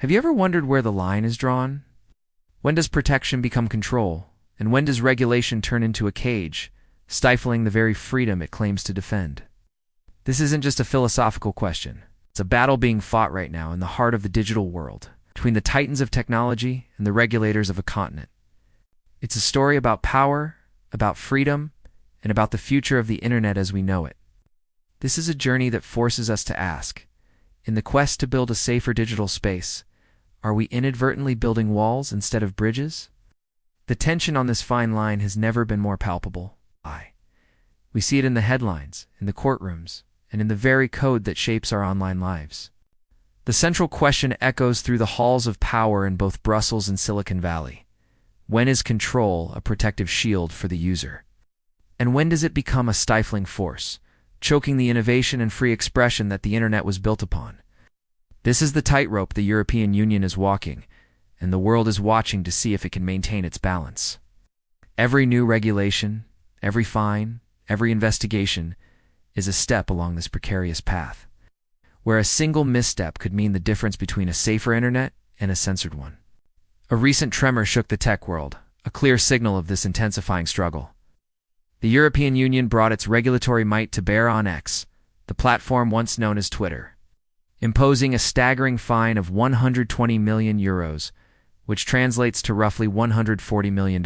Have you ever wondered where the line is drawn? When does protection become control? And when does regulation turn into a cage, stifling the very freedom it claims to defend? This isn't just a philosophical question. It's a battle being fought right now in the heart of the digital world, between the titans of technology and the regulators of a continent. It's a story about power, about freedom, and about the future of the internet as we know it. This is a journey that forces us to ask, in the quest to build a safer digital space, are we inadvertently building walls instead of bridges? The tension on this fine line has never been more palpable. We see it in the headlines, in the courtrooms, and in the very code that shapes our online lives. The central question echoes through the halls of power in both Brussels and Silicon Valley. When is control a protective shield for the user? And when does it become a stifling force, choking the innovation and free expression that the internet was built upon? This is the tightrope the European Union is walking, and the world is watching to see if it can maintain its balance. Every new regulation, every fine, every investigation is a step along this precarious path, where a single misstep could mean the difference between a safer internet and a censored one. A recent tremor shook the tech world, a clear signal of this intensifying struggle. The European Union brought its regulatory might to bear on X, the platform once known as Twitter, imposing a staggering fine of 120 million euros, which translates to roughly $140 million.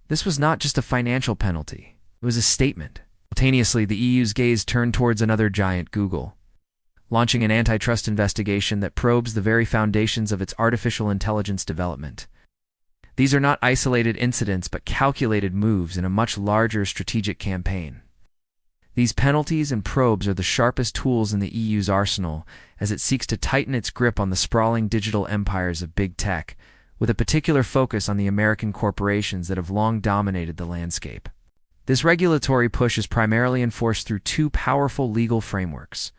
This was not just a financial penalty, it was a statement. Simultaneously, the EU's gaze turned towards another giant, Google, launching an antitrust investigation that probes the very foundations of its artificial intelligence development. These are not isolated incidents but calculated moves in a much larger strategic campaign. These penalties and probes are the sharpest tools in the EU's arsenal as it seeks to tighten its grip on the sprawling digital empires of big tech, with a particular focus on the American corporations that have long dominated the landscape. This regulatory push is primarily enforced through two powerful legal frameworks: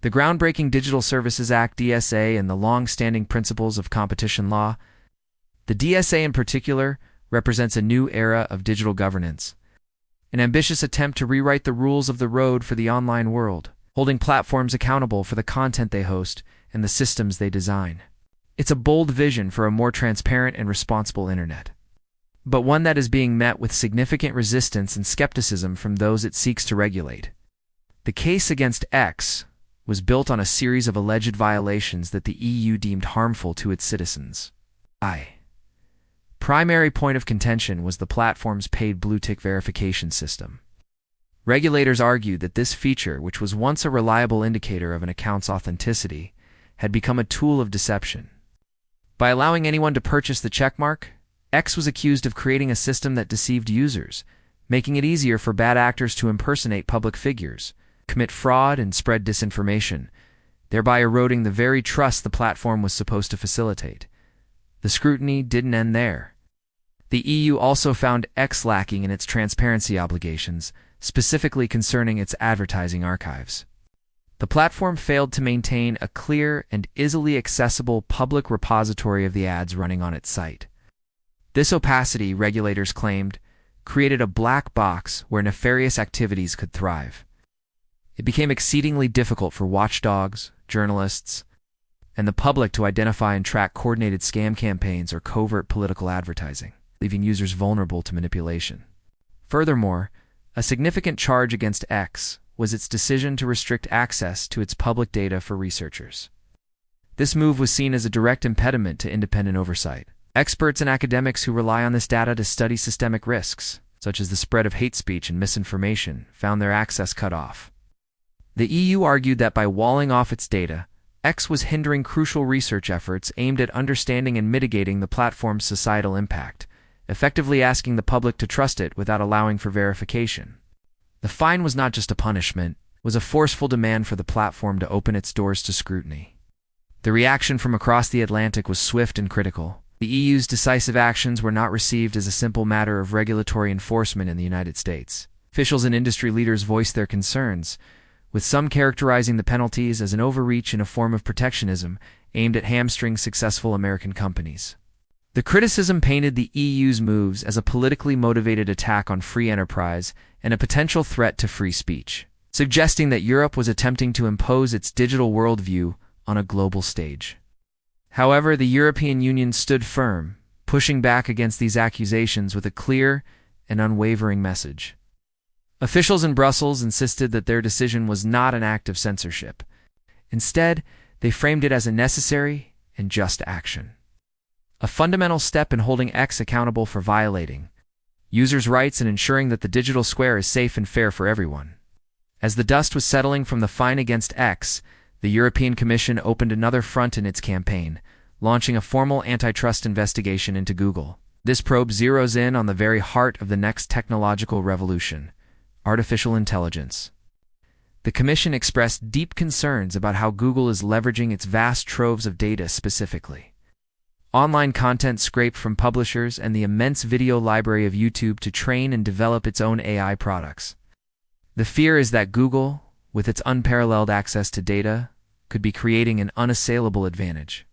the groundbreaking Digital Services Act (DSA) and the long-standing principles of competition law. The DSA in particular represents a new era of digital governance, an ambitious attempt to rewrite the rules of the road for the online world, holding platforms accountable for the content they host and the systems they design. It's a bold vision for a more transparent and responsible internet, but one that is being met with significant resistance and skepticism from those it seeks to regulate. The case against X was built on a series of alleged violations that the EU deemed harmful to its citizens. Primary point of contention was the platform's paid blue-tick verification system. Regulators argued that this feature, which was once a reliable indicator of an account's authenticity, had become a tool of deception. By allowing anyone to purchase the checkmark, X was accused of creating a system that deceived users, making it easier for bad actors to impersonate public figures, commit fraud, and spread disinformation, thereby eroding the very trust the platform was supposed to facilitate. The scrutiny didn't end there. The EU also found X lacking in its transparency obligations, specifically concerning its advertising archives. The platform failed to maintain a clear and easily accessible public repository of the ads running on its site. This opacity, regulators claimed, created a black box where nefarious activities could thrive. It became exceedingly difficult for watchdogs, journalists, and the public to identify and track coordinated scam campaigns or covert political advertising, leaving users vulnerable to manipulation. Furthermore, a significant charge against X was its decision to restrict access to its public data for researchers. This move was seen as a direct impediment to independent oversight. Experts and academics who rely on this data to study systemic risks, such as the spread of hate speech and misinformation, found their access cut off. The EU argued that by walling off its data, X was hindering crucial research efforts aimed at understanding and mitigating the platform's societal impact, effectively asking the public to trust it without allowing for verification. The fine was not just a punishment, it was a forceful demand for the platform to open its doors to scrutiny. The reaction from across the Atlantic was swift and critical. The EU's decisive actions were not received as a simple matter of regulatory enforcement in the United States. Officials and industry leaders voiced their concerns, with some characterizing the penalties as an overreach and a form of protectionism aimed at hamstring successful American companies. The criticism painted the EU's moves as a politically motivated attack on free enterprise and a potential threat to free speech, suggesting that Europe was attempting to impose its digital worldview on a global stage. However, the European Union stood firm, pushing back against these accusations with a clear and unwavering message. Officials in Brussels insisted that their decision was not an act of censorship. Instead, they framed it as a necessary and just action. A fundamental step in holding X accountable for violating users' rights and ensuring that the digital square is safe and fair for everyone. As the dust was settling from the fine against X, the European Commission opened another front in its campaign, launching a formal antitrust investigation into Google. This probe zeroes in on the very heart of the next technological revolution: artificial intelligence. The Commission expressed deep concerns about how Google is leveraging its vast troves of data, specifically online content scraped from publishers and the immense video library of YouTube, to train and develop its own AI products. The fear is that Google, with its unparalleled access to data, could be creating an unassailable advantage.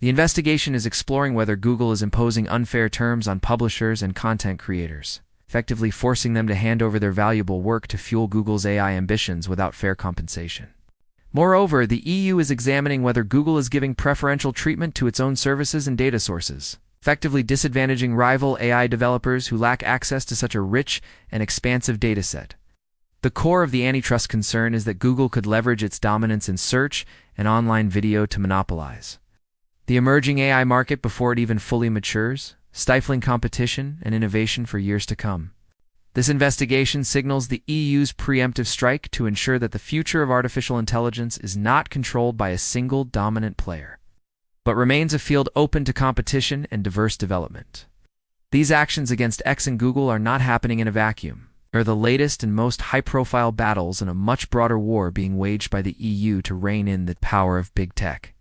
The investigation is exploring whether Google is imposing unfair terms on publishers and content creators, effectively forcing them to hand over their valuable work to fuel Google's AI ambitions without fair compensation. Moreover, the EU is examining whether Google is giving preferential treatment to its own services and data sources, effectively disadvantaging rival AI developers who lack access to such a rich and expansive dataset. The core of the antitrust concern is that Google could leverage its dominance in search and online video to monopolize the emerging AI market before it even fully matures, stifling competition and innovation for years to come. This investigation signals the EU's preemptive strike to ensure that the future of artificial intelligence is not controlled by a single dominant player, but remains a field open to competition and diverse development. These actions against X and Google are not happening in a vacuum. They're the latest and most high-profile battles in a much broader war being waged by the EU to rein in the power of big tech.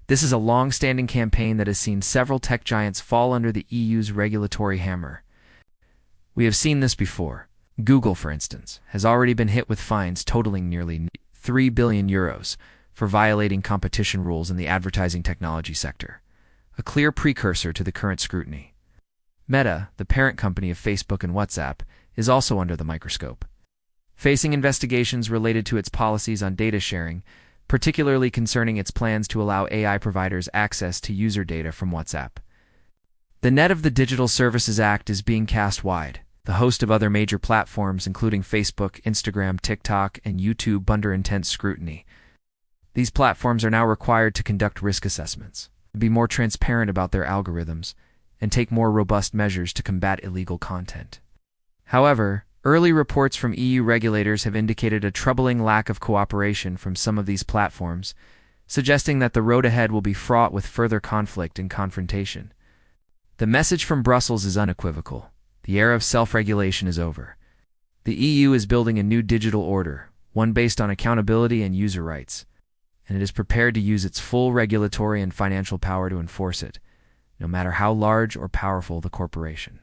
This is a long-standing campaign that has seen several tech giants fall under the EU's regulatory hammer. We have seen this before. Google, for instance, has already been hit with fines totaling nearly €3 billion for violating competition rules in the advertising technology sector, a clear precursor to the current scrutiny. Meta, the parent company of Facebook and WhatsApp, is also under the microscope, facing investigations related to its policies on data sharing, particularly concerning its plans to allow AI providers access to user data from WhatsApp. The net of the Digital Services Act is being cast wide. The host of other major platforms, including Facebook, Instagram, TikTok, and YouTube, under intense scrutiny. These platforms are now required to conduct risk assessments, be more transparent about their algorithms, and take more robust measures to combat illegal content. However, early reports from EU regulators have indicated a troubling lack of cooperation from some of these platforms, suggesting that the road ahead will be fraught with further conflict and confrontation. The message from Brussels is unequivocal. The era of self-regulation is over. The EU is building a new digital order, one based on accountability and user rights, and it is prepared to use its full regulatory and financial power to enforce it, no matter how large or powerful the corporation.